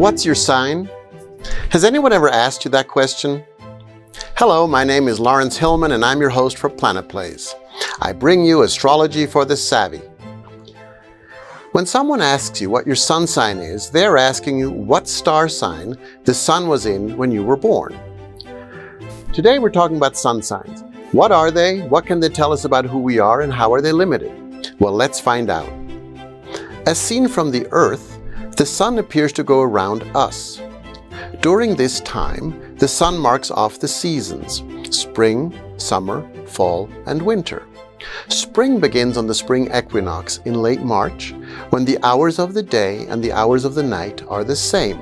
What's your sign? Has anyone ever asked you that question? Hello, my name is Laurence Hillman and I'm your host for PlanetPlays. I bring you astrology for the savvy. When someone asks you what your sun sign is, they're asking you what star sign the sun was in when you were born. Today we're talking about sun signs. What are they? What can they tell us about who we are and how are they limited? Well, let's find out. As seen from the Earth, the sun appears to go around us. During this time, the sun marks off the seasons: spring, summer, fall, and winter. Spring begins on the spring equinox in late March, when the hours of the day and the hours of the night are the same.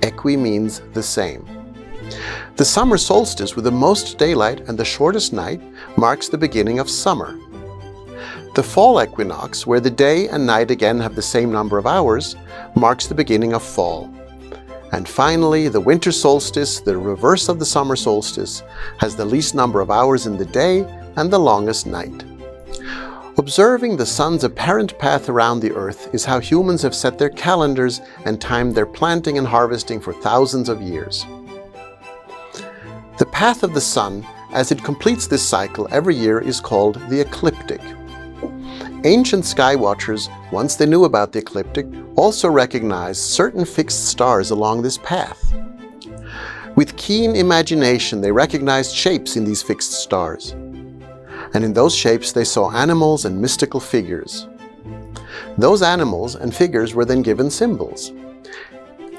Equi means the same. The summer solstice, with the most daylight and the shortest night, marks the beginning of summer. The fall equinox, where the day and night again have the same number of hours, marks the beginning of fall. And finally, the winter solstice, the reverse of the summer solstice, has the least number of hours in the day and the longest night. Observing the sun's apparent path around the Earth is how humans have set their calendars and timed their planting and harvesting for thousands of years. The path of the sun, as it completes this cycle every year, is called the ecliptic. Ancient sky watchers, once they knew about the ecliptic, also recognized certain fixed stars along this path. With keen imagination, they recognized shapes in these fixed stars. And in those shapes, they saw animals and mystical figures. Those animals and figures were then given symbols.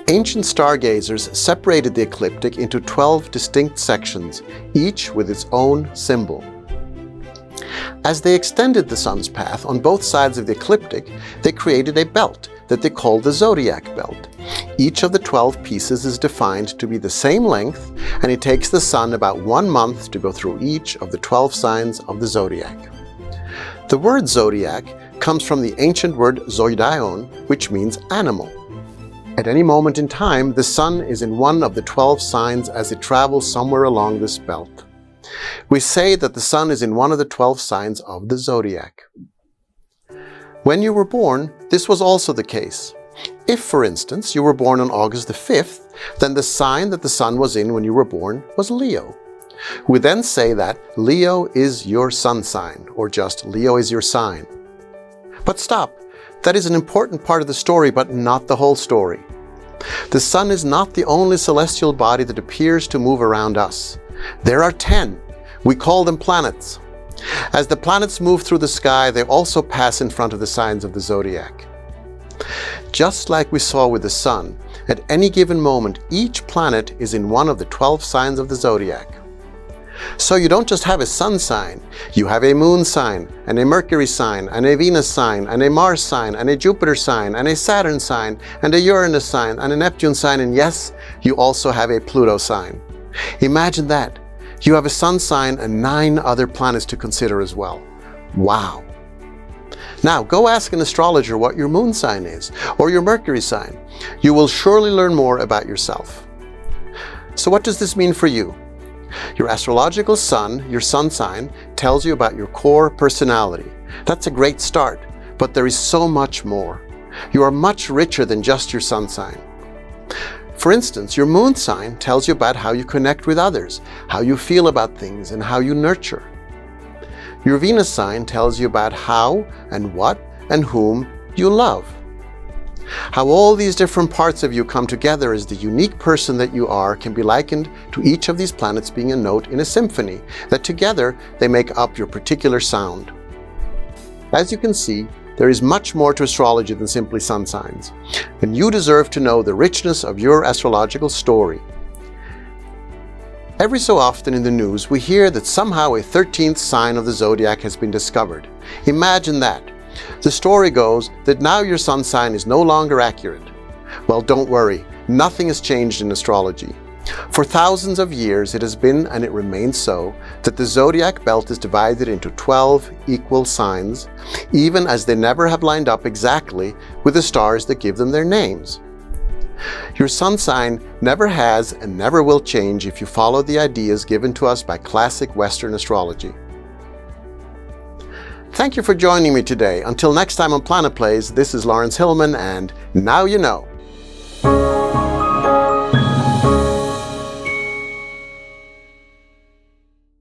Ancient stargazers separated the ecliptic into 12 distinct sections, each with its own symbol. As they extended the sun's path on both sides of the ecliptic, they created a belt that they called the Zodiac belt. Each of the 12 pieces is defined to be the same length, and it takes the sun about 1 month to go through each of the 12 signs of the zodiac. The word zodiac comes from the ancient word zoidion, which means animal. At any moment in time, the sun is in one of the 12 signs as it travels somewhere along this belt. We say that the sun is in one of the 12 signs of the zodiac. When you were born, this was also the case. If, for instance, you were born on August the 5th, then the sign that the sun was in when you were born was Leo. We then say that Leo is your sun sign, or just Leo is your sign. But stop! That is an important part of the story, but not the whole story. The sun is not the only celestial body that appears to move around us. There are 10. We call them planets. As the planets move through the sky, they also pass in front of the signs of the zodiac. Just like we saw with the sun, at any given moment, each planet is in one of the 12 signs of the zodiac. So you don't just have a sun sign, you have a moon sign, and a Mercury sign, and a Venus sign, and a Mars sign, and a Jupiter sign, and a Saturn sign, and a Uranus sign, and a Neptune sign, and yes, you also have a Pluto sign. Imagine that. You have a sun sign and 9 other planets to consider as well. Wow! Now, go ask an astrologer what your moon sign is, or your Mercury sign. You will surely learn more about yourself. So what does this mean for you? Your astrological sun, your sun sign, tells you about your core personality. That's a great start, but there is so much more. You are much richer than just your sun sign. For instance, your moon sign tells you about how you connect with others, how you feel about things, and how you nurture. Your Venus sign tells you about how and what and whom you love. How all these different parts of you come together as the unique person that you are can be likened to each of these planets being a note in a symphony, that together they make up your particular sound. As you can see, there is much more to astrology than simply sun signs, and you deserve to know the richness of your astrological story. Every so often in the news, we hear that somehow a 13th sign of the zodiac has been discovered. Imagine that. The story goes that now your sun sign is no longer accurate. Well, don't worry, nothing has changed in astrology. For thousands of years it has been, and it remains so, that the zodiac belt is divided into 12 equal signs, even as they never have lined up exactly with the stars that give them their names. Your sun sign never has and never will change if you follow the ideas given to us by classic Western astrology. Thank you for joining me today. Until next time on PlanetPlays, this is Laurence Hillman, and now you know.